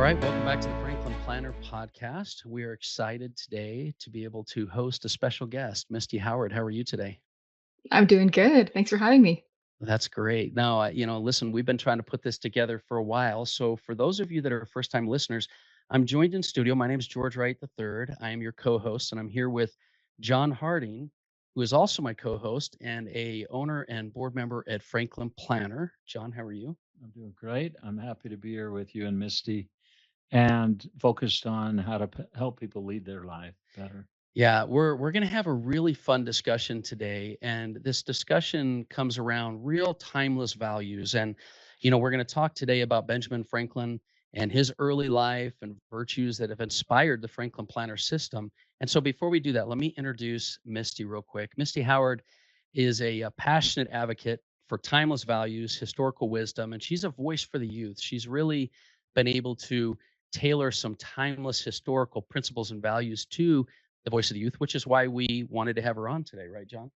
right, welcome back to the Franklin Planner podcast. We are excited today to be able to host a special guest, Misty Howard. How are you today? I'm doing good. Thanks for having me. That's great. Now, listen, we've been trying to put this together for a while. So, for those of you that are first time listeners, I'm joined in studio. My name is George Wright III. I am your co host, and I'm here with John Harding, who is also my co host and a owner and board member at Franklin Planner. John, how are you? I'm doing great. I'm happy to be here with you and Misty and focused on how to help people lead their life better. Yeah, we're going to have a really fun discussion today, and this discussion comes around real timeless values. And we're going to talk today about Benjamin Franklin and his early life and virtues that have inspired the Franklin Planner system. And so, before we do that, let me introduce Misty real quick. Misty Howard is a passionate advocate for timeless values, historical wisdom, and she's a voice for the youth. She's really been able to tailor some timeless historical principles and values to the voice of the youth, which is why we wanted to have her on today, right, John?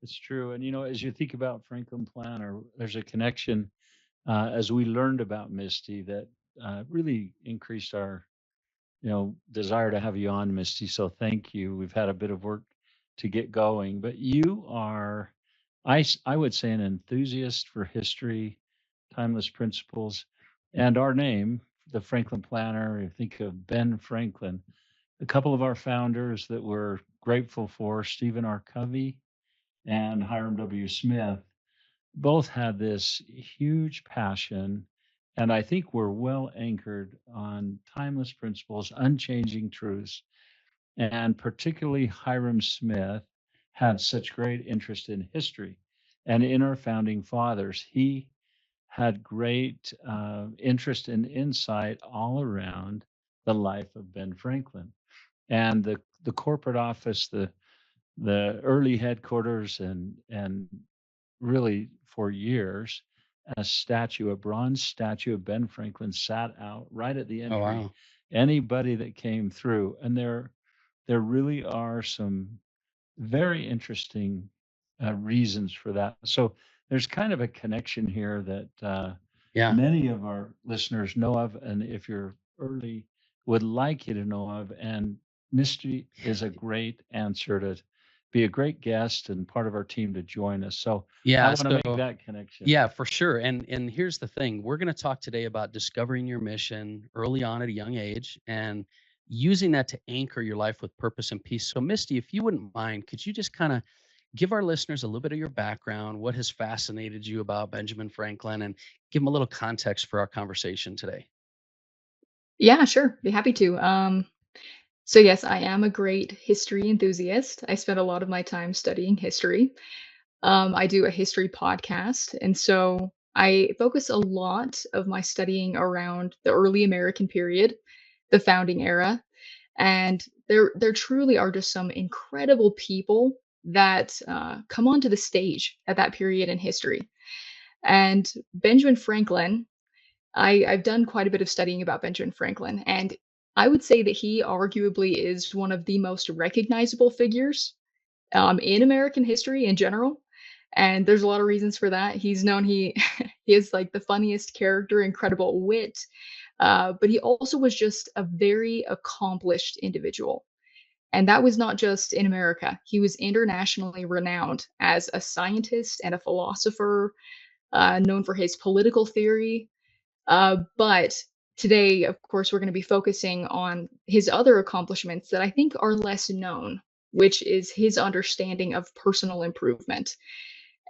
It's true. And, as you think about Franklin Planner, there's a connection as we learned about Misty that really increased our, desire to have you on, Misty. So thank you. We've had a bit of work to get going, but you are, I would say, an enthusiast for history, timeless principles, and our name, the Franklin Planner. You think of Ben Franklin. A couple of our founders that we're grateful for, Stephen R. Covey and Hiram W. Smith, both had this huge passion. And I think we're well anchored on timeless principles, unchanging truths. And particularly Hiram Smith had such great interest in history. And in our founding fathers, he had great interest and insight all around the life of Ben Franklin and the corporate office, the early headquarters, and really for years, a bronze statue of Ben Franklin sat out right at the Oh, entry. wow. Anybody that came through, and there really are some very interesting reasons for that. So there's kind of a connection here that Yeah. many of our listeners know of, and if you're early, would like you to know of. And Misty is a great answer to be a great guest and part of our team to join us. So I Yeah. want to make So, that connection. yeah, for sure. And here's the thing. We're going to talk today about discovering your mission early on at a young age and using that to anchor your life with purpose and peace. So, Misty, if you wouldn't mind, could you just kind of give our listeners a little bit of your background, what has fascinated you about Benjamin Franklin, and give them a little context for our conversation today? Yeah, sure. Be happy to. So yes, I am a great history enthusiast. I spend a lot of my time studying history. I do a history podcast, and so I focus a lot of my studying around the early American period, the founding era, and there truly are just some incredible people that come onto the stage at that period in history. And Benjamin Franklin, I've done quite a bit of studying about Benjamin Franklin, and I would say that he arguably is one of the most recognizable figures in American history in general. And there's a lot of reasons for that. He is like the funniest character, incredible wit, but he also was just a very accomplished individual. And that was not just in America. He was internationally renowned as a scientist and a philosopher, known for his political theory, but today, of course, we're going to be focusing on his other accomplishments that I think are less known, which is his understanding of personal improvement.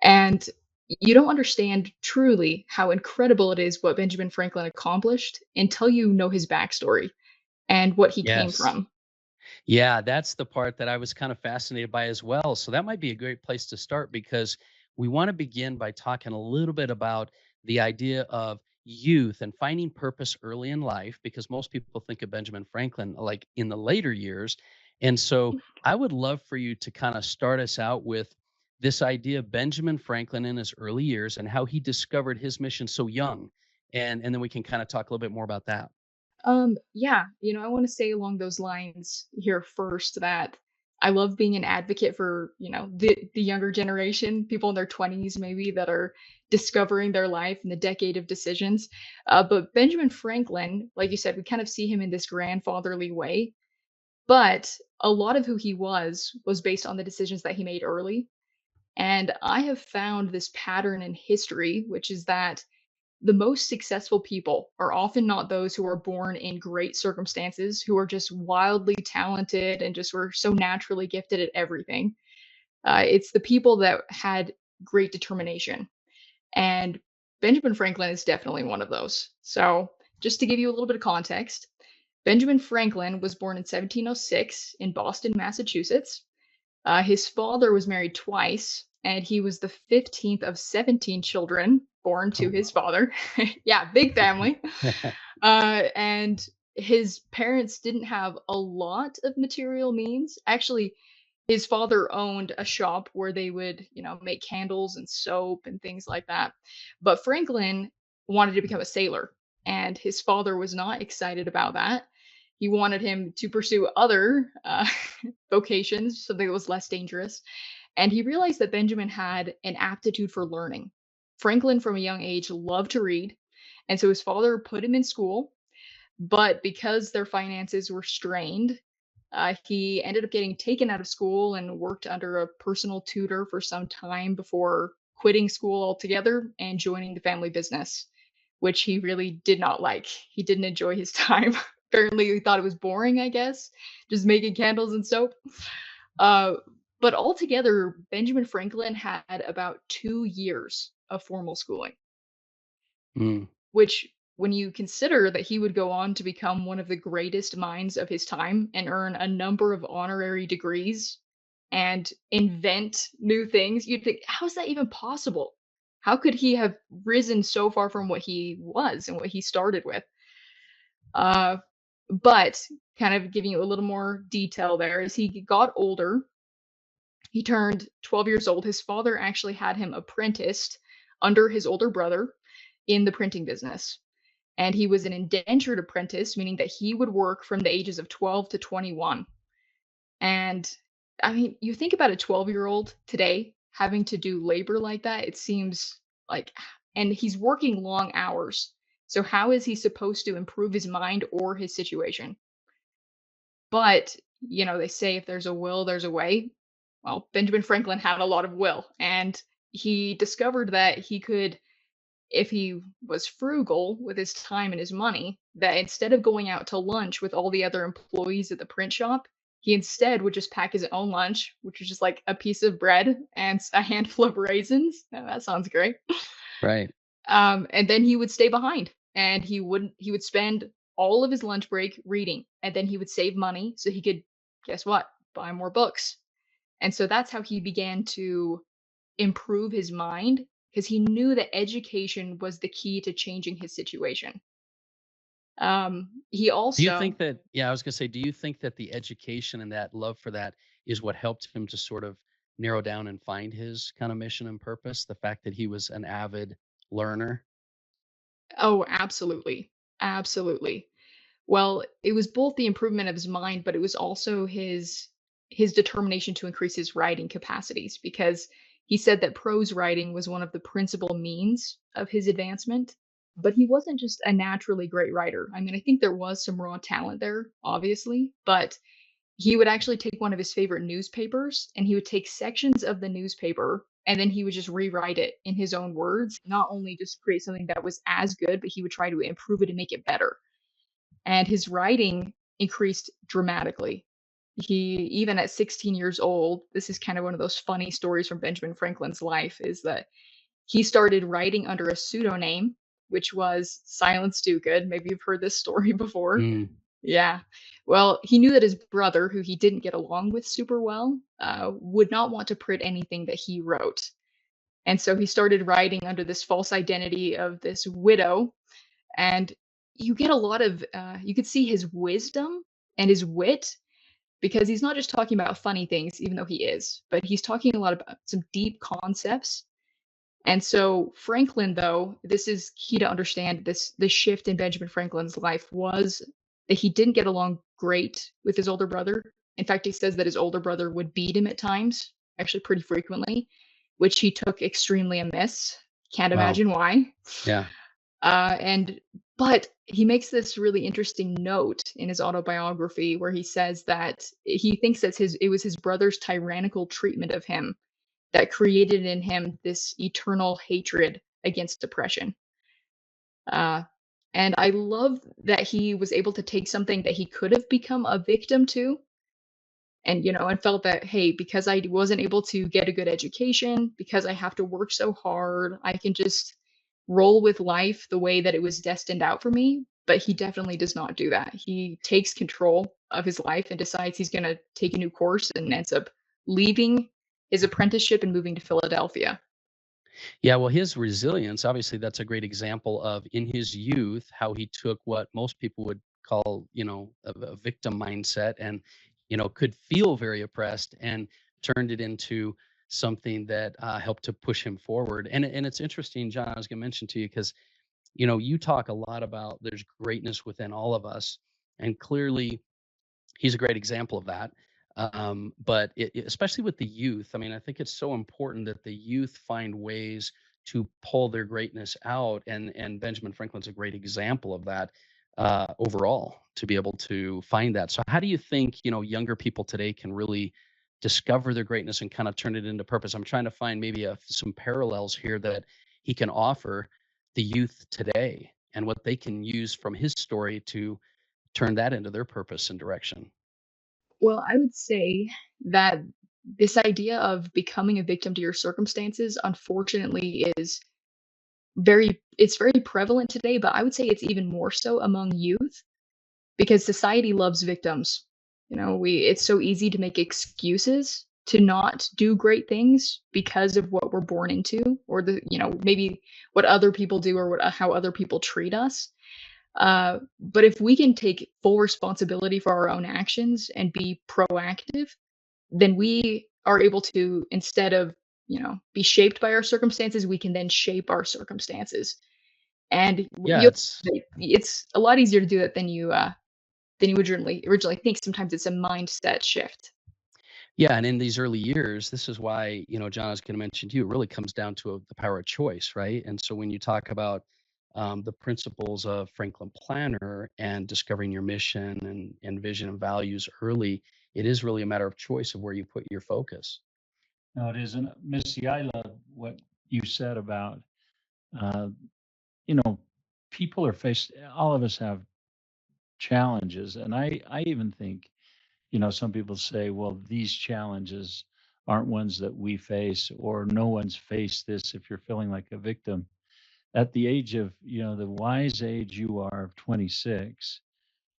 And you don't understand truly how incredible it is what Benjamin Franklin accomplished until you know his backstory and what he came Yes. from. Yeah, that's the part that I was kind of fascinated by as well. So that might be a great place to start because we want to begin by talking a little bit about the idea of youth and finding purpose early in life because most people think of Benjamin Franklin like in the later years. And so I would love for you to kind of start us out with this idea of Benjamin Franklin in his early years and how he discovered his mission so young. And then we can kind of talk a little bit more about that. Yeah, I want to say along those lines here first that I love being an advocate for, the younger generation, people in their 20s maybe that are discovering their life in the decade of decisions. But Benjamin Franklin, like you said, we kind of see him in this grandfatherly way, but a lot of who he was based on the decisions that he made early. And I have found this pattern in history, which is that the most successful people are often not those who are born in great circumstances, who are just wildly talented and just were so naturally gifted at everything. It's the people that had great determination. And Benjamin Franklin is definitely one of those. So, just to give you a little bit of context, Benjamin Franklin was born in 1706 in Boston, Massachusetts. His father was married twice, and he was the 15th of 17 children born Oh, to his father. Yeah, big family. wow. And his parents didn't have a lot of material means. Actually, his father owned a shop where they would, make candles and soap and things like that. But Franklin wanted to become a sailor, and his father was not excited about that. He wanted him to pursue other vocations, something that was less dangerous. And he realized that Benjamin had an aptitude for learning. Franklin, from a young age, loved to read. And so his father put him in school. But because their finances were strained, he ended up getting taken out of school and worked under a personal tutor for some time before quitting school altogether and joining the family business, which he really did not like. He didn't enjoy his time. Apparently, he thought it was boring, I guess, just making candles and soap. Uh, but altogether, Benjamin Franklin had about 2 years of formal schooling, Mm. which, when you consider that he would go on to become one of the greatest minds of his time and earn a number of honorary degrees and invent new things, you'd think, how is that even possible? How could he have risen so far from what he was and what he started with? Uh, but kind of giving you a little more detail there, as he got older, he turned 12 years old. His father actually had him apprenticed under his older brother in the printing business. And he was an indentured apprentice, meaning that he would work from the ages of 12 to 21. And I mean, you think about a 12-year-old today having to do labor like that, it seems like, and he's working long hours. So, how is he supposed to improve his mind or his situation? But, they say if there's a will, there's a way. Well, Benjamin Franklin had a lot of will, and he discovered that he could, if he was frugal with his time and his money, that instead of going out to lunch with all the other employees at the print shop, he instead would just pack his own lunch, which was just like a piece of bread and a handful of raisins. That sounds great. Right. And then he would stay behind, and he would spend all of his lunch break reading, and then he would save money so he could, guess what, buy more books. And so that's how he began to improve his mind, because he knew that education was the key to changing his situation. He Do you also think that, yeah, I was gonna say, do you think that the education and that love for that is what helped him to sort of narrow down and find his kind of mission and purpose? The fact that he was an avid learner? Oh, absolutely. Absolutely. Well, it was both the improvement of his mind, but it was also his determination to increase his writing capacities, because he said that prose writing was one of the principal means of his advancement. But he wasn't just a naturally great writer. I mean, I think there was some raw talent there, obviously, but he would actually take one of his favorite newspapers, and he would take sections of the newspaper, and then he would just rewrite it in his own words, not only just create something that was as good, but he would try to improve it and make it better. And his writing increased dramatically. He, even at 16 years old, this is kind of one of those funny stories from Benjamin Franklin's life, is that he started writing under a pseudonym, which was Silence Dogood. Maybe you've heard this story before. Mm. Yeah. Well, he knew that his brother, who he didn't get along with super well, would not want to print anything that he wrote. And so he started writing under this false identity of this widow. And you get a lot of, you could see his wisdom and his wit, because he's not just talking about funny things, even though he is, but he's talking a lot about some deep concepts. And so Franklin, though, this is key to understand, this shift in Benjamin Franklin's life was that he didn't get along great with his older brother. In fact, he says that his older brother would beat him at times, actually pretty frequently, which he took extremely amiss. Can't Wow. imagine why. Yeah. And but he makes this really interesting note in his autobiography where he says that he thinks that it was his brother's tyrannical treatment of him that created in him this eternal hatred against depression. Uh, and I love that he was able to take something that he could have become a victim to, and and felt that, hey, because I wasn't able to get a good education, because I have to work so hard, I can just roll with life the way that it was destined out for me. But he definitely does not do that. He takes control of his life and decides he's going to take a new course and ends up leaving his apprenticeship and moving to Philadelphia. Yeah, well, his resilience, obviously, that's a great example of in his youth how he took what most people would call, a victim mindset and, could feel very oppressed and turned it into something that helped to push him forward. And it's interesting, John, I was going to mention to you because, you talk a lot about there's greatness within all of us. And clearly, he's a great example of that. But especially with the youth, I mean, I think it's so important that the youth find ways to pull their greatness out, and Benjamin Franklin's a great example of that overall to be able to find that. So, how do you think younger people today can really discover their greatness and kind of turn it into purpose? I'm trying to find maybe some parallels here that he can offer the youth today and what they can use from his story to turn that into their purpose and direction. Well, I would say that this idea of becoming a victim to your circumstances, unfortunately, it's very prevalent today, but I would say it's even more so among youth because society loves victims. It's so easy to make excuses to not do great things because of what we're born into, or maybe what other people do, or how other people treat us. But if we can take full responsibility for our own actions and be proactive, then we are able to, instead of, be shaped by our circumstances, we can then shape our circumstances. And Yeah, you it's it's a lot easier to do that than you originally think. Sometimes it's a mindset shift. yeah, and in these early years, this is why, John, I was going to mention to you, it really comes down to the power of choice, right? And so when you talk about the principles of Franklin Planner and discovering your mission and vision and values early, it is really a matter of choice of where you put your focus. No, it isn't. Missy, I love what you said about, uh, you know, people are faced, all of us have challenges. And I even think, some people say, well, these challenges aren't ones that we face, or no one's faced this if you're feeling like a victim. At the age of, the wise age you are of 26,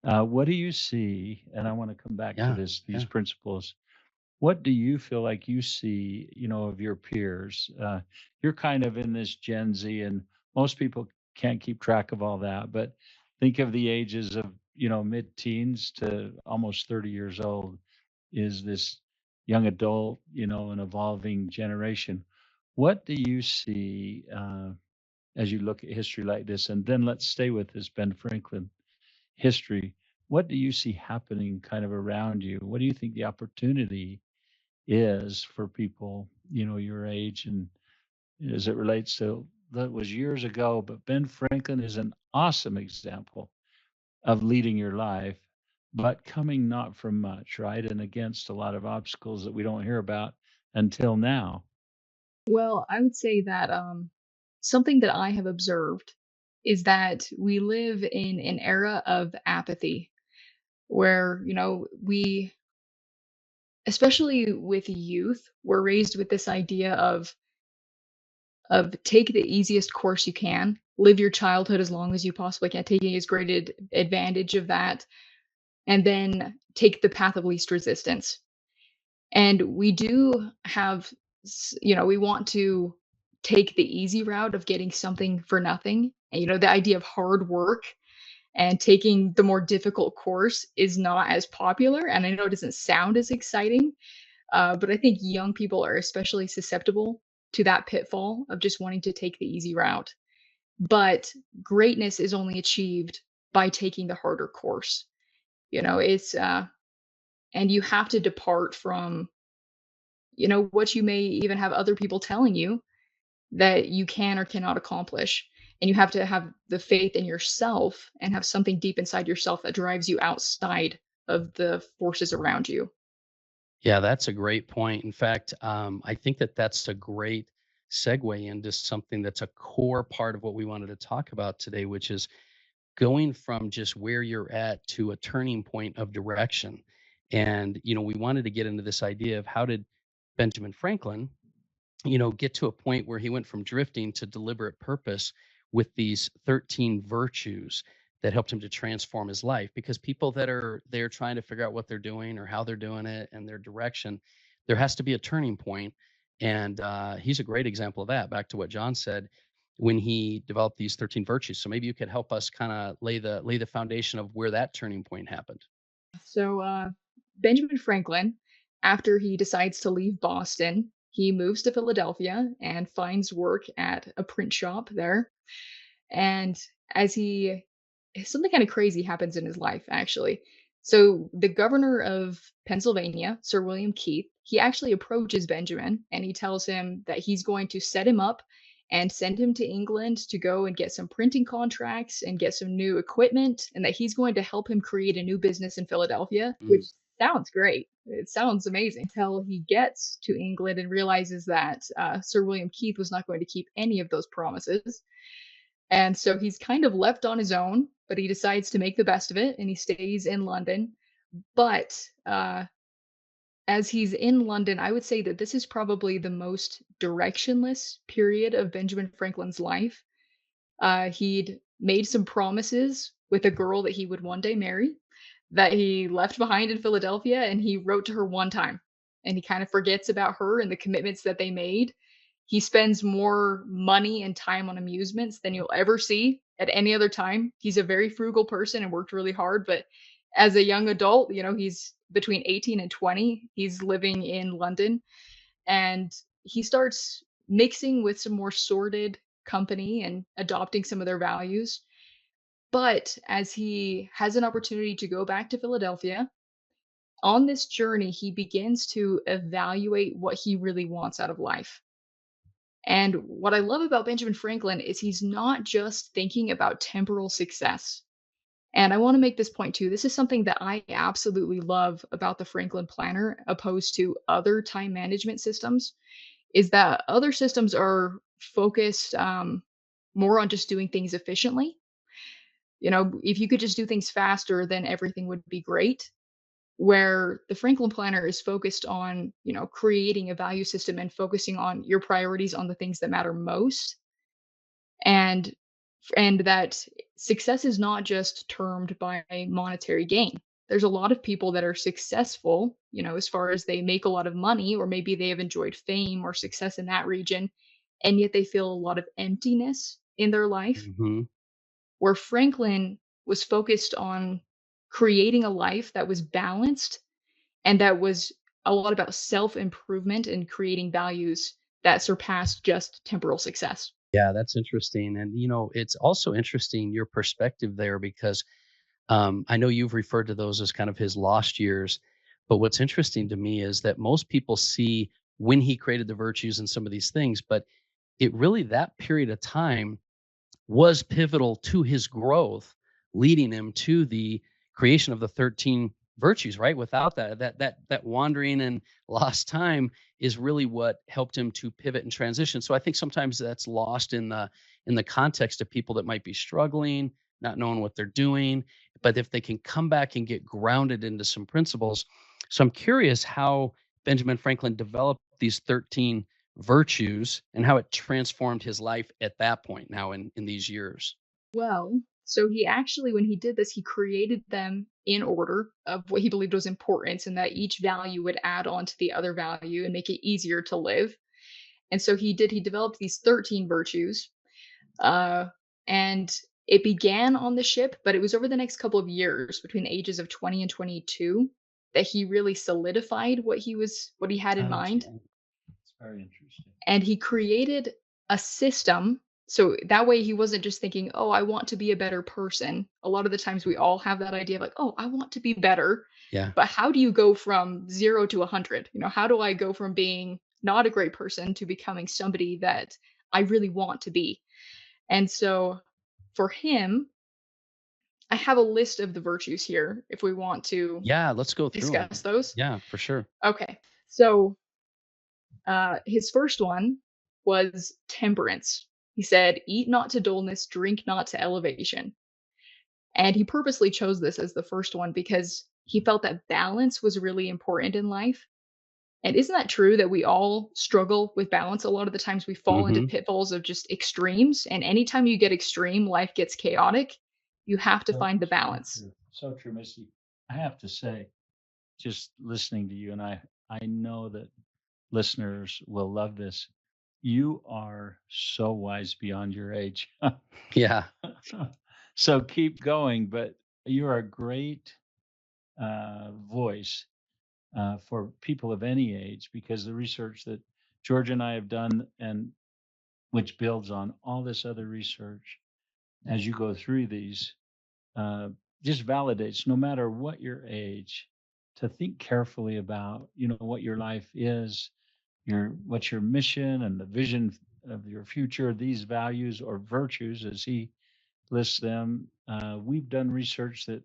what do you see? And I want to come back to Yeah, these yeah. principles. What do you feel like you see, of your peers? You're kind of in this Gen Z, and most people can't keep track of all that. But think of the ages of, mid-teens to almost 30 years old is this young adult, an evolving generation. What do you see as you look at history like this? And then let's stay with this Ben Franklin history. What do you see happening kind of around you? What do you think the opportunity is for people, your age, and as it relates to that was years ago, but Ben Franklin is an awesome example of leading your life, but coming not from much, right? And against a lot of obstacles that we don't hear about until now. Well, I would say that something that I have observed is that we live in an era of apathy where, especially with youth, we're raised with this idea of take the easiest course you can, live your childhood as long as you possibly can, taking as great advantage of that, and then take the path of least resistance. And we do have, we want to take the easy route of getting something for nothing. And, the idea of hard work and taking the more difficult course is not as popular. And I know it doesn't sound as exciting, but I think young people are especially susceptible to that pitfall of just wanting to take the easy route. But greatness is only achieved by taking the harder course. It's and you have to depart from, what you may even have other people telling you that you can or cannot accomplish. And you have to have the faith in yourself and have something deep inside yourself that drives you outside of the forces around you. Yeah, that's a great point. In fact, I think that that's a great segue into something that's a core part of what we wanted to talk about today, which is going from just where you're at to a turning point of direction. And, we wanted to get into this idea of how did Benjamin Franklin get to a point where he went from drifting to deliberate purpose with these 13 virtues that helped him to transform his life. Because people that are they're trying to figure out what they're doing or how they're doing it and their direction, there has to be a turning point. And he's a great example of that. Back to what John said when he developed these 13 virtues. So maybe you could help us kind of lay the foundation of where that turning point happened. So, Benjamin Franklin, after he decides to leave Boston, he moves to Philadelphia and finds work at a print shop there. And as he something kind of crazy happens in his life, actually. So, the governor of Pennsylvania, Sir William Keith, he actually approaches Benjamin and he tells him that he's going to set him up and send him to England to go and get some printing contracts and get some new equipment, and that he's going to help him create a new business in Philadelphia, which Mm. sounds great. It sounds amazing until he gets to England and realizes that Sir William Keith was not going to keep any of those promises. And so he's kind of left on his own, but he decides to make the best of it and he stays in London. But as he's in London, I would say that this is probably the most directionless period of Benjamin Franklin's life. He'd made some promises with a girl that he would one day marry that he left behind in Philadelphia, and he wrote to her one time, and he kind of forgets about her and the commitments that they made. He spends more money and time on amusements than you'll ever see at any other time. He's a very frugal person and worked really hard, but as a young adult, he's between 18 and 20. He's living in London, and he starts mixing with some more sordid company and adopting some of their values. But as he has an opportunity to go back to Philadelphia, on this journey, he begins to evaluate what he really wants out of life. And what I love about Benjamin Franklin is he's not just thinking about temporal success. And I want to make this point too. This is something that I absolutely love about the Franklin Planner, opposed to other time management systems, is that other systems are focused more on just doing things efficiently. If you could just do things faster, then everything would be great. Where the Franklin Planner is focused on, creating a value system and focusing on your priorities on the things that matter most. And that success is not just termed by monetary gain. There's a lot of people that are successful, as far as they make a lot of money, or maybe they have enjoyed fame or success in that region, and yet they feel a lot of emptiness in their life. Hmm. Where Franklin was focused on creating a life that was balanced and that was a lot about self improvement and creating values that surpassed just temporal success. Yeah, that's interesting. And, it's also interesting your perspective there because I know you've referred to those as kind of his lost years. But what's interesting to me is that most people see when he created the virtues and some of these things, but it really that period of time was pivotal to his growth, leading him to the creation of the 13 virtues, right? Without that wandering and lost time is really what helped him to pivot and transition. So I think sometimes that's lost in the context of people that might be struggling, not knowing what they're doing. But if they can come back and get grounded into some principles. So I'm curious how Benjamin Franklin developed these 13 virtues and how it transformed his life at that point now in these years. Well, so he actually, when he did this, he created them in order of what he believed was important, and that each value would add on to the other value and make it easier to live. And so he developed these 13 virtues. Uh, and it began on the ship, but it was over the next couple of years, between the ages of 20 and 22, that he really solidified what he had in mind. Okay. It's very interesting. And he created a system So that way he wasn't just thinking, "Oh, I want to be a better person." A lot of the times we all have that idea of like, "Oh, I want to be better." Yeah. But how do you go from 0 to 100? How do I go from being not a great person to becoming somebody that I really want to be? And so for him, I have a list of the virtues here if we want to Yeah, let's go through them. discuss those. Yeah, for sure. Okay. So his first one was temperance. He said, "Eat not to dullness, drink not to elevation." And he purposely chose this as the first one because he felt that balance was really important in life. And isn't that true that we all struggle with balance? A lot of the times we fall into Mhm. pitfalls of just extremes. And anytime you get extreme, life gets chaotic. You have to So, find the so balance. true. So true, Misty. I have to say, just listening to you, and I know that listeners will love this. You are so wise beyond your age. Yeah. So keep going, but you're a great voice for people of any age because the research that George and I have done, and which builds on all this other research as you go through these, uh, just validates no matter what your age to think carefully about what your life is, what's your mission and the vision of your future, these values or virtues as he lists them. We've done research that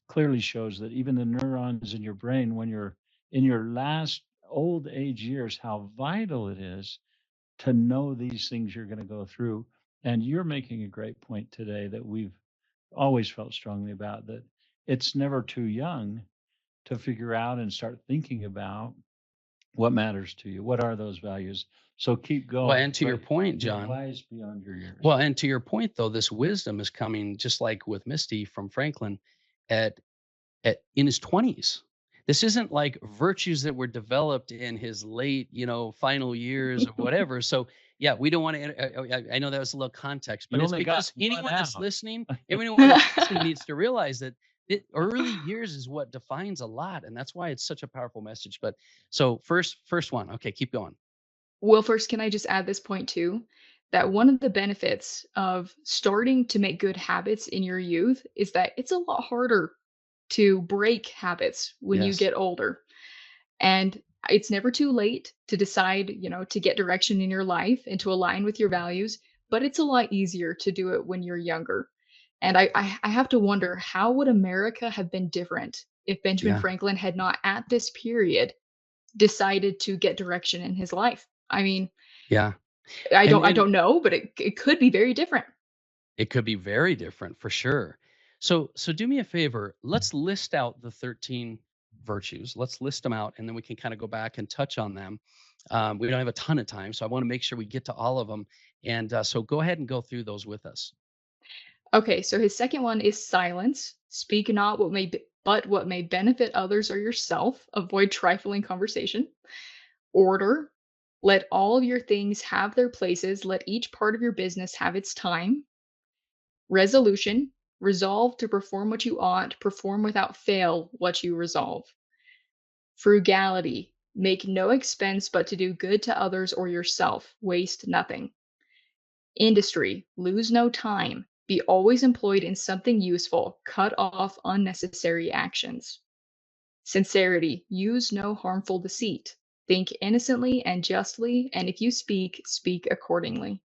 clearly shows that even the neurons in your brain when you're in your last old age years, how vital it is to know these things you're going to go through. And you're making a great point today that we've always felt strongly about, that it's never too young to figure out and start thinking about what matters to you. What are those values? So keep Well, going. and to your But point, you're John, wise beyond your years. well, and to your point though, this wisdom is coming just like with Misty from Franklin at in his 20s. This isn't like virtues that were developed in his late, final years of whatever. So, yeah, we don't want to. I know that was a little context, but You it's only got because one out. anyone that's listening needs to realize that early years is what defines a lot, and that's why it's such a powerful message. But so first one, okay, keep going. Well, first, can I just add this point too? That one of the benefits of starting to make good habits in your youth is that it's a lot harder to break habits when you Yes, get older. And it's never too late to decide, to get direction in your life and to align with your values, but it's a lot easier to do it when you're younger. And I have to wonder, how would America have been different if Benjamin yeah, Franklin had not at this period decided to get direction in his life? I mean, yeah, I and don't I and don't know, but it could be very different. it could be very different for sure. So do me a favor. Let's list out the 13 virtues. Let's list them out, and then we can kind of go back and touch on them. We don't have a ton of time, so I want to make sure we get to all of them. And so go ahead and go through those with us. Okay, so his second one is silence. Speak not but what may benefit others or yourself. Avoid trifling conversation. Order. Let all of your things have their places. Let each part of your business have its time. Resolution. Resolve to perform what you ought. Perform without fail what you resolve. Frugality. Make no expense but to do good to others or yourself. Waste nothing. Industry. Lose no time. Be always employed in something useful. Cut off unnecessary actions. Sincerity. Use no harmful deceit. Think innocently and justly, and if you speak, speak accordingly.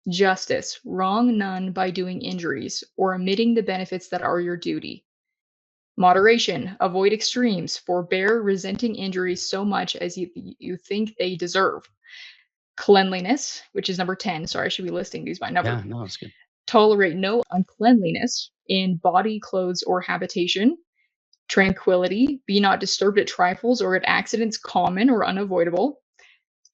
Justice. Wrong none by doing injuries or omitting the benefits that are your duty. Moderation. Avoid extremes. Forbear resenting injuries so much as you think they deserve. Cleanliness, which is number 10. Sorry, I should be listing these by Yeah, number. no, it's good. Tolerate no uncleanliness in body, clothes, or habitation. Tranquility, be not disturbed at trifles or at accidents common or unavoidable.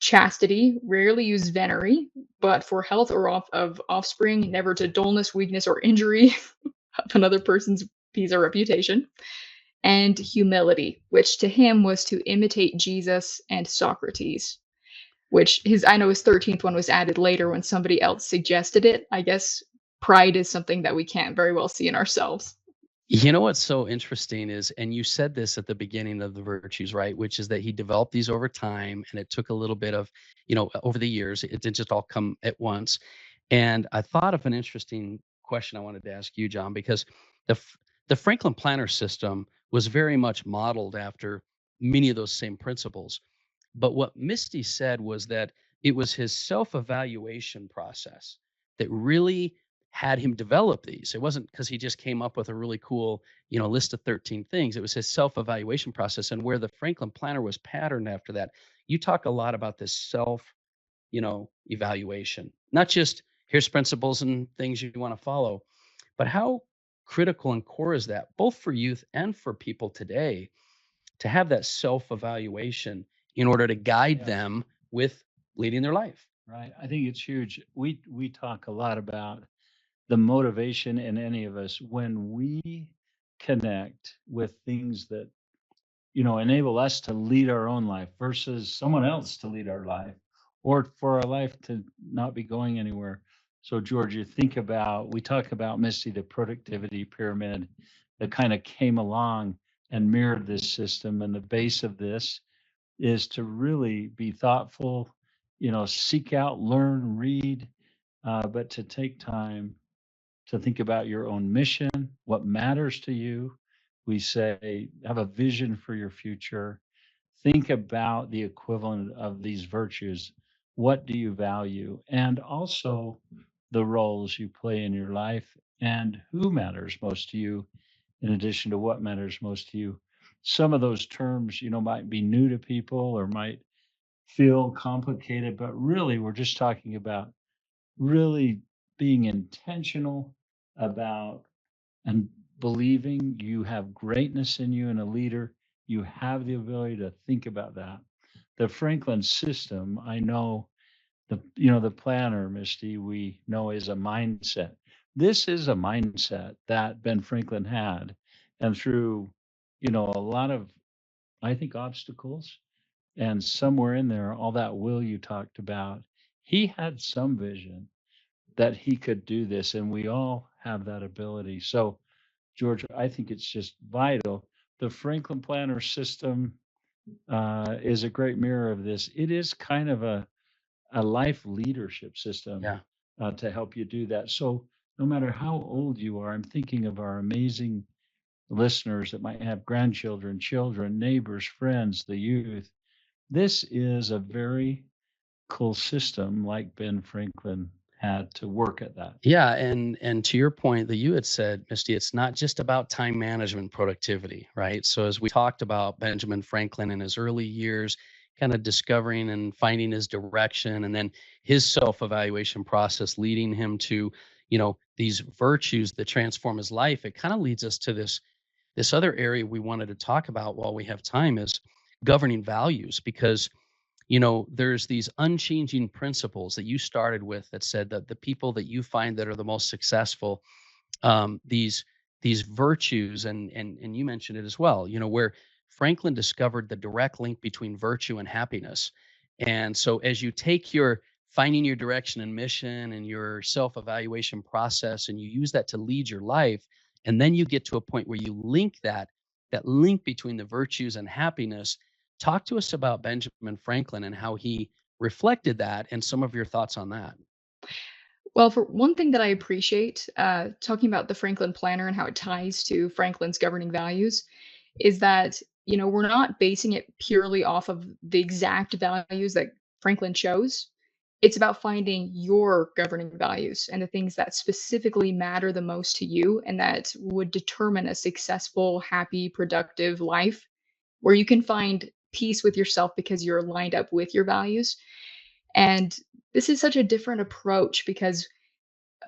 Chastity, rarely use venery, but for health or of offspring, never to dullness, weakness, or injury of another person's peace or reputation. And humility, which to him was to imitate Jesus and Socrates. Which I know his 13th one was added later when somebody else suggested it. I guess pride is something that we can't very well see in ourselves. You know what's so interesting is, and you said this at the beginning of the virtues, right? Which is that he developed these over time, and it took a little bit of, over the years. It didn't just all come at once. And I thought of an interesting question I wanted to ask you, John, because the F- the Franklin Planner system was very much modeled after many of those same principles. But what Misty said was that it was his self-evaluation process that really had him develop these. It wasn't because he just came up with a really cool, list of 13 things. It was his self-evaluation process, and where the Franklin Planner was patterned after that. You talk a lot about this evaluation. Not just here's principles and things you want to follow, but how critical and core is that, both for youth and for people today, to have that self evaluation in order to guide Yeah. them with leading their life? Right. I think it's huge. We talk a lot about the motivation in any of us when we connect with things that enable us to lead our own life versus someone else to lead our life, or for our life to not be going anywhere. So, George, you think about, we talk about, Misty, the productivity pyramid that kind of came along and mirrored this system. And the base of this is to really be thoughtful, seek out, learn, read, but to take time to think about your own mission, what matters to you. We say, have a vision for your future. Think about the equivalent of these virtues. What do you value? And also the roles you play in your life and who matters most to you, in addition to what matters most to you. Some of those terms, might be new to people or might feel complicated, but really we're just talking about really being intentional about and believing you have greatness in you and a leader. You have the ability to think about that. The Franklin system, I know, the planner, Misty, we know, is a mindset. This is a mindset that Ben Franklin had, and through a lot of, I think, obstacles, and somewhere in there, all that will you talked about, he had some vision that he could do this, and we all have that ability. So, George, I think it's just vital. The Franklin Planner system is a great mirror of this. It is kind of a life leadership system Yeah. to help you do that. So, no matter how old you are, I'm thinking of our amazing listeners that might have grandchildren, children, neighbors, friends, the youth. This is a very cool system, like Ben Franklin had to work at that. Yeah, and to your point that you had said, Misty, it's not just about time management productivity, right? So as we talked about Benjamin Franklin in his early years, kind of discovering and finding his direction, and then his self-evaluation process leading him to, these virtues that transform his life, it kind of leads us to this other area we wanted to talk about while we have time is governing values, because there's these unchanging principles that you started with that said that the people that you find that are the most successful, these virtues, and you mentioned it as well, where Franklin discovered the direct link between virtue and happiness. And so as you take your finding your direction and mission and your self-evaluation process and you use that to lead your life, and then you get to a point where you link that link between the virtues and happiness. Talk to us about Benjamin Franklin and how he reflected that and some of your thoughts on that. Well, for one thing that I appreciate, talking about the Franklin Planner and how it ties to Franklin's governing values, is that, we're not basing it purely off of the exact values that Franklin chose. It's about finding your governing values and the things that specifically matter the most to you and that would determine a successful, happy, productive life where you can find peace with yourself because you're lined up with your values. And this is such a different approach because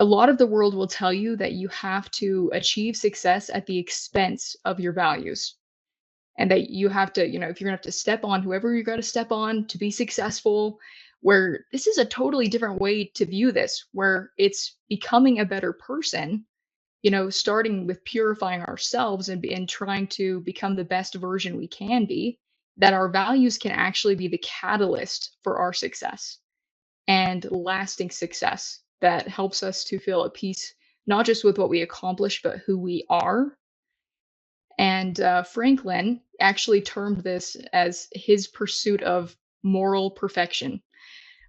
a lot of the world will tell you that you have to achieve success at the expense of your values and that you have to, if you're gonna have to step on whoever you're gonna step on to be successful, where this is a totally different way to view this, where it's becoming a better person, starting with purifying ourselves and trying to become the best version we can be, that our values can actually be the catalyst for our success and lasting success that helps us to feel at peace, not just with what we accomplish, but who we are. And Franklin actually termed this as his pursuit of moral perfection.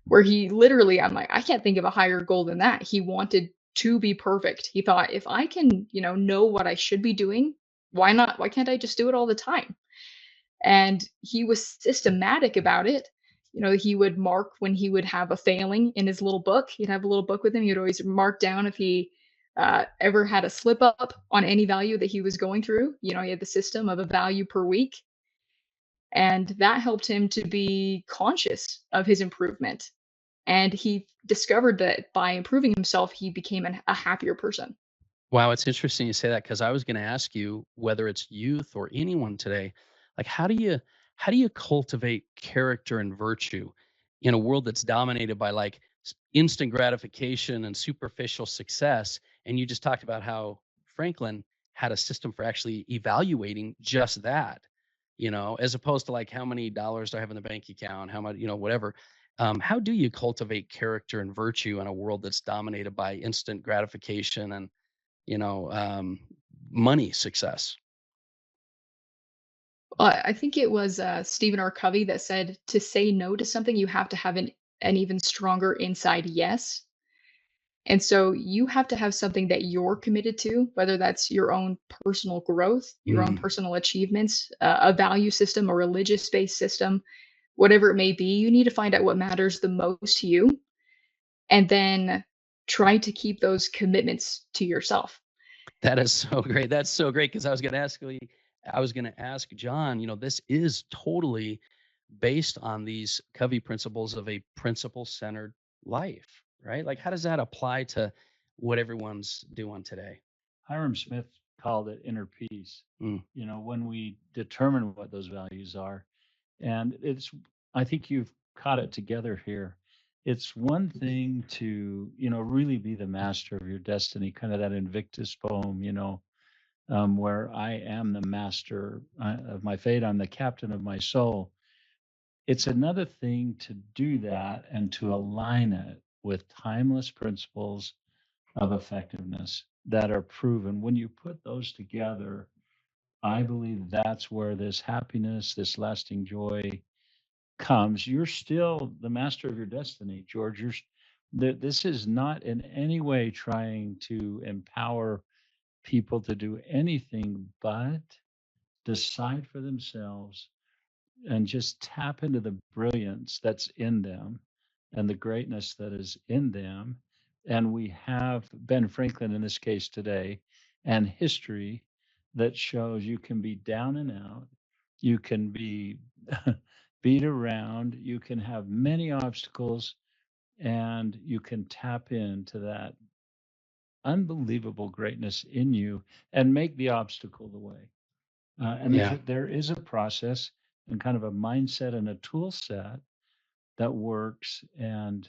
where he literally, I'm like, I can't think of a higher goal than that. He wanted to be perfect. He thought, if I can, know what I should be doing, why not? Why can't I just do it all the time? And he was systematic about it. He would mark when he would have a failing in his little book. He'd have a little book with him. He'd always mark down if he ever had a slip up on any value that he was going through. He had the system of a value per week. And that helped him to be conscious of his improvement. And he discovered that by improving himself, he became a happier person. Wow, it's interesting you say that because I was going to ask you whether it's youth or anyone today, like how do you cultivate character and virtue in a world that's dominated by like instant gratification and superficial success? And you just talked about how Franklin had a system for actually evaluating just that, as opposed to like how many dollars do I have in the bank account, how much, whatever. How do you cultivate character and virtue in a world that's dominated by instant gratification and you know, um, money success? I think it was Stephen R. Covey that said to say no to something, you have to have an even stronger inside yes. And so you have to have something that you're committed to, whether that's your own personal growth, your own Mm, personal achievements, a value system, a religious based system, whatever it may be. You need to find out what matters the most to you and then try to keep those commitments to yourself. that is so great. That's so great because I was going to ask John. This is totally based on these Covey principles of a principle-centered life, right? Like, how does that apply to what everyone's doing today? Hiram Smith called it inner peace. Mm, When we determine what those values are, and I think you've caught it together here. It's one thing to, really be the master of your destiny, kind of that Invictus poem, where I am the master of my fate, I'm the captain of my soul. It's another thing to do that and to align it with timeless principles of effectiveness that are proven. When you put those together, I believe that's where this happiness, this lasting joy comes. You're still the master of your destiny, George. This is not in any way trying to empower people to do anything but decide for themselves and just tap into the brilliance that's in them and the greatness that is in them. And we have Ben Franklin in this case today and history that shows you can be down and out, you can be beat around, you can have many obstacles, and you can tap into that unbelievable greatness in you and make the obstacle the way. And yeah. there is a process and kind of a mindset and a tool set that works. And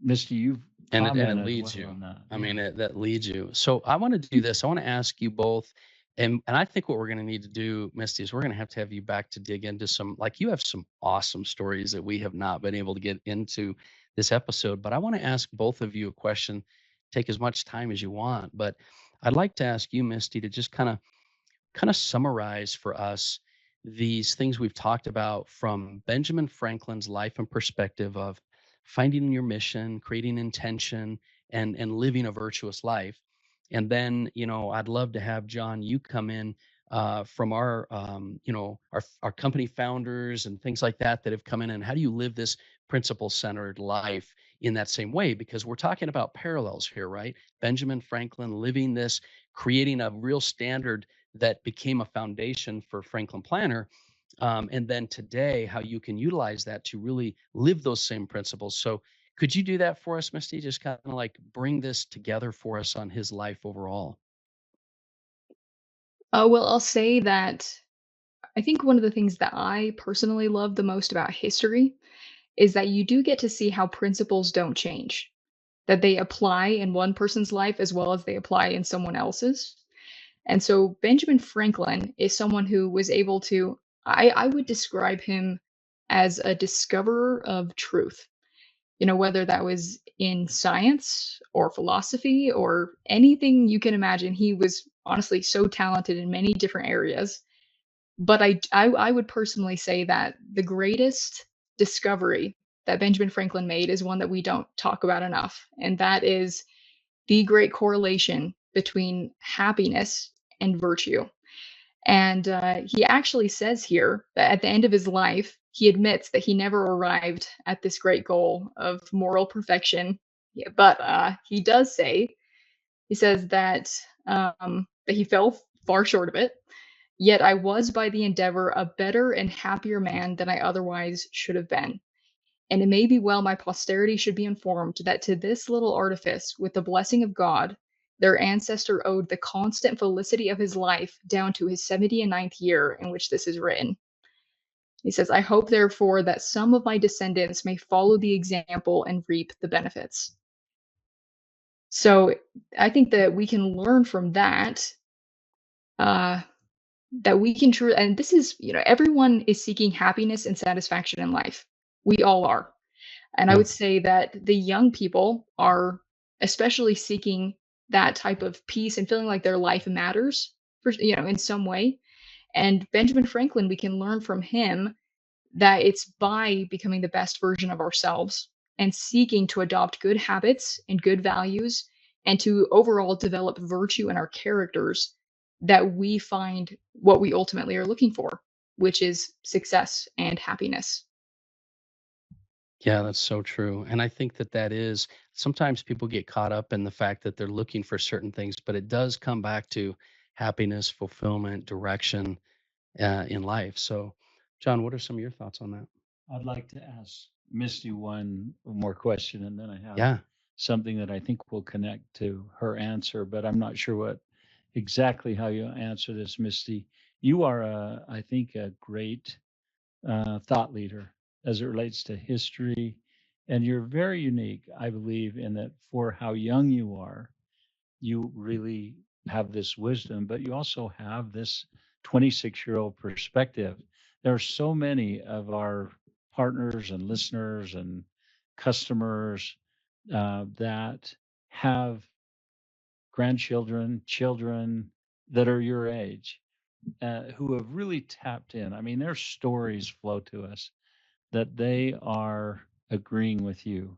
Misty, you've And it commented leads well you. on that. I Yeah. mean, that leads you. So I want to do this. I want to ask you both, and I think what we're going to need to do, Misty, is we're going to have you back to dig into some, like you have some awesome stories that we have not been able to get into this episode. But I want to ask both of you a question. Take as much time as you want, but I'd like to ask you, Misty, to just kind of summarize for us these things we've talked about from Benjamin Franklin's life and perspective of finding your mission, creating intention, and living a virtuous life. And then, I'd love to have John, you come in from our company founders and things like that have come in. And how do you live this principle centered life in that same way? Because we're talking about parallels here, right? Benjamin Franklin living this, creating a real standard that became a foundation for Franklin Planner. And then today, how you can utilize that to really live those same principles. So, could you do that for us, Misty? Just kind of like bring this together for us on his life overall. Well, I'll say that I think one of the things that I personally love the most about history is that you do get to see how principles don't change, that they apply in one person's life as well as they apply in someone else's. And so Benjamin Franklin is someone who was able to, I would describe him as a discoverer of truth. Whether that was in science or philosophy or anything you can imagine, he was honestly so talented in many different areas. But I would personally say that the greatest discovery that Benjamin Franklin made is one that we don't talk about enough, and that is the great correlation between happiness and virtue. And he actually says here that at the end of his life, he admits that he never arrived at this great goal of moral perfection. Yeah, but he does say, he says that he fell far short of it. Yet I was by the endeavor a better and happier man than I otherwise should have been. And it may be well my posterity should be informed that to this little artifice, with the blessing of God, their ancestor owed the constant felicity of his life down to his 79th year in which this is written. He says, I hope, therefore, that some of my descendants may follow the example and reap the benefits. So I think that we can learn from that, that we can truly, and this is, everyone is seeking happiness and satisfaction in life. We all are. And I Yeah. would say that the young people are especially seeking that type of peace and feeling like their life matters in some way. And Benjamin Franklin, we can learn from him that it's by becoming the best version of ourselves and seeking to adopt good habits and good values and to overall develop virtue in our characters that we find what we ultimately are looking for, which is success and happiness. Yeah, that's so true. And I think that that is sometimes people get caught up in the fact that they're looking for certain things, but it does come back to happiness, fulfillment, direction in life. So, John, what are some of your thoughts on that? I'd like to ask Misty one more question, and then I have Yeah. something that I think will connect to her answer, but I'm not sure what exactly how you answer this, Misty. You are, I think, a great thought leader as it relates to history, and you're very unique, I believe, in that for how young you are, you really have this wisdom, but you also have this 26-year-old perspective. There are so many of our partners and listeners and customers that have grandchildren, children that are your age, who have really tapped in. I mean, their stories flow to us that they are agreeing with you,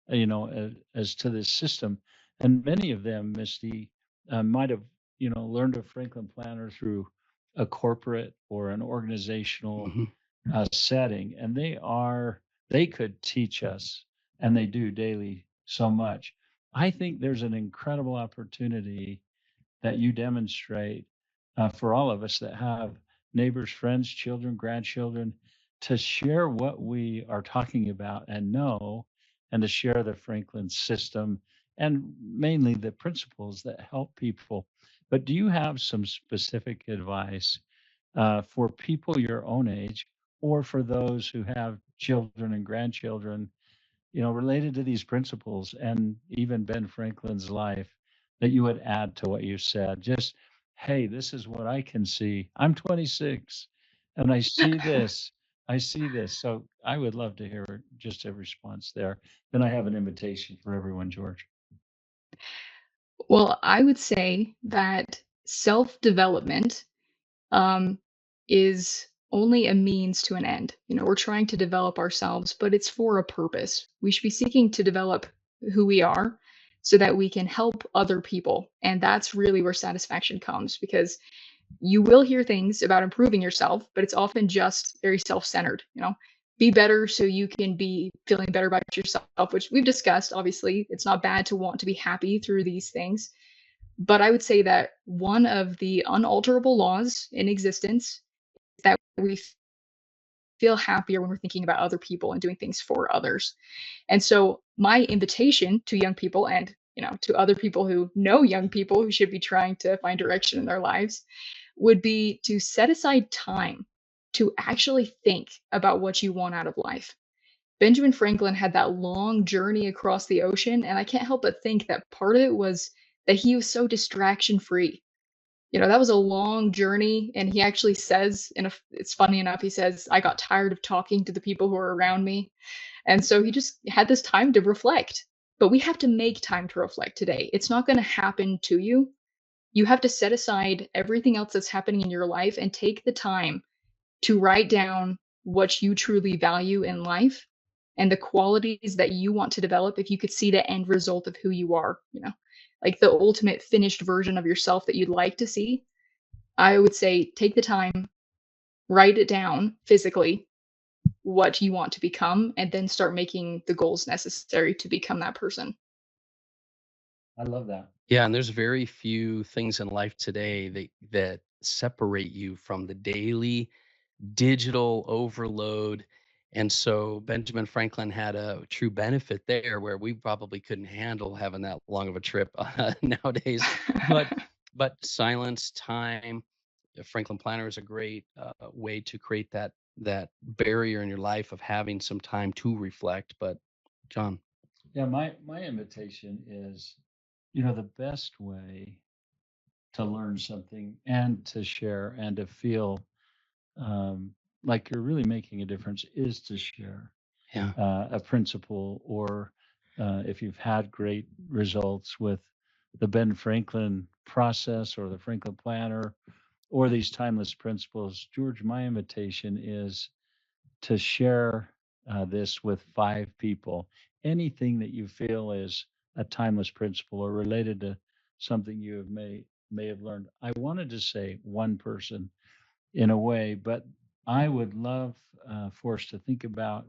as to this system. And many of them, Misty, might have, learned of Franklin Planner through a corporate or an organizational Hmm. setting, and they could teach us, and they do daily so much. I think there's an incredible opportunity that you demonstrate for all of us that have neighbors, friends, children, grandchildren, to share what we are talking about and know, and to share the Franklin system and mainly the principles that help people. But do you have some specific advice for people your own age or for those who have children and grandchildren, related to these principles and even Ben Franklin's life that you would add to what you said? Just, hey, this is what I can see. I'm 26 and I see this. I see this. So I would love to hear just a response there. Then I have an invitation for everyone, George. Well, I would say that self-development um, is only a means to an end. We're trying to develop ourselves, but it's for a purpose. We should be seeking to develop who we are so that we can help other people. And that's really where satisfaction comes because you will hear things about improving yourself, but it's often just very self-centered. Be better so you can be feeling better about yourself, which we've discussed. Obviously, it's not bad to want to be happy through these things. But I would say that one of the unalterable laws in existence is that we feel happier when we're thinking about other people and doing things for others. And so my invitation to young people and to other people who know young people who should be trying to find direction in their lives would be to set aside time to actually think about what you want out of life. Benjamin Franklin had that long journey across the ocean, and I can't help but think that part of it was that he was so distraction free. That was a long journey, and he actually says it's funny enough, he says, "I got tired of talking to the people who are around me." And so he just had this time to reflect. But we have to make time to reflect today. It's not gonna happen to you. You have to set aside everything else that's happening in your life and take the time to write down what you truly value in life and the qualities that you want to develop if you could see the end result of who you are, like the ultimate finished version of yourself that you'd like to see. I would say take the time, write it down physically, what you want to become, and then start making the goals necessary to become that person. I love that. Yeah, and there's very few things in life today that separate you from the daily digital overload. And so Benjamin Franklin had a true benefit there where we probably couldn't handle having that long of a trip nowadays. But silence, time, Franklin Planner is a great way to create that barrier in your life of having some time to reflect. But John, Yeah, my invitation is, the best way to learn something and to share and to feel um, like you're really making a difference is to share yeah, a principle, or if you've had great results with the Ben Franklin process or the Franklin Planner or these timeless principles. George, my invitation is to share this with 5 people. Anything that you feel is a timeless principle or related to something you have may have learned. I wanted to say one person in a way, but I would love for us to think about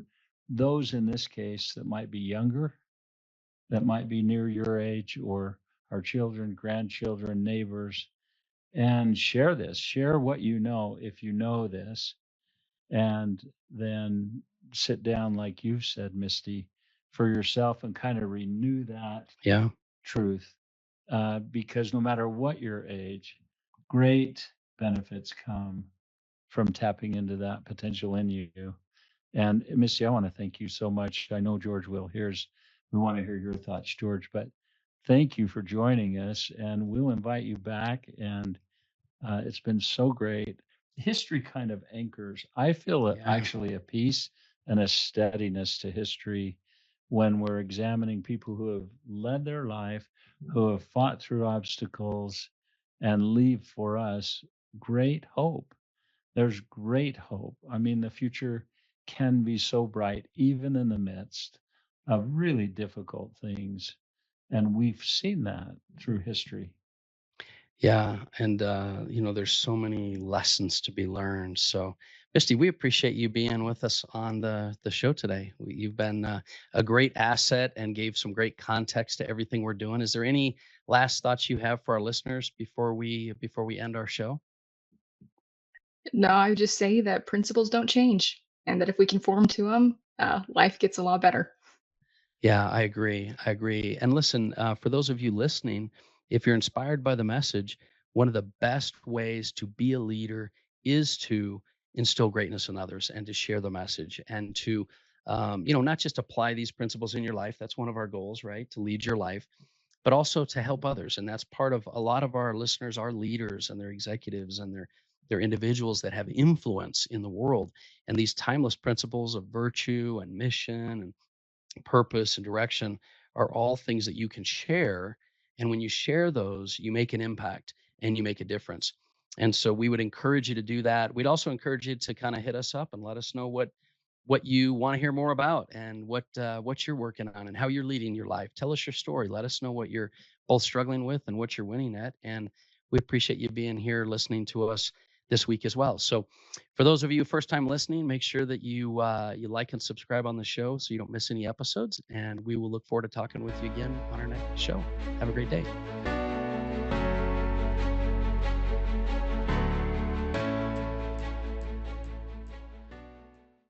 those in this case that might be younger, that might be near your age, or our children, grandchildren, neighbors, and share this. Share what you know if you know this, and then sit down, like you've said, Misty, for yourself and kind of renew that yeah. truth. Because no matter what your age, great benefits come from tapping into that potential in you. And Misty, I want to thank you so much. I know George will. We want to hear your thoughts, George, but thank you for joining us, and we'll invite you back. And it's been so great. History kind of anchors. I feel Yeah. actually a peace and a steadiness to history when we're examining people who have led their life, who have fought through obstacles, and leave for us great hope. There's great hope. I mean, the future can be so bright, even in the midst of really difficult things. And we've seen that through history. Yeah, and there's so many lessons to be learned. So, Misty, we appreciate you being with us on the show today. You've been a great asset and gave some great context to everything we're doing. Is there any last thoughts you have for our listeners before we end our show? No, I would just say that principles don't change, and that if we conform to them, life gets a lot better. Yeah, I agree. I agree. And listen, for those of you listening, if you're inspired by the message, one of the best ways to be a leader is to instill greatness in others and to share the message and to, not just apply these principles in your life. That's one of our goals, right? To lead your life, but also to help others. And that's part of a lot of our listeners are leaders and they're executives and they're individuals that have influence in the world. And these timeless principles of virtue and mission and purpose and direction are all things that you can share. And when you share those, you make an impact and you make a difference. And so we would encourage you to do that. We'd also encourage you to kind of hit us up and let us know what you want to hear more about and what you're working on and how you're leading your life. Tell us your story. Let us know what you're both struggling with and what you're winning at. And we appreciate you being here listening to us this week as well. So for those of you first time listening, make sure that you like and subscribe on the show so you don't miss any episodes. And we will look forward to talking with you again on our next show. Have a great day.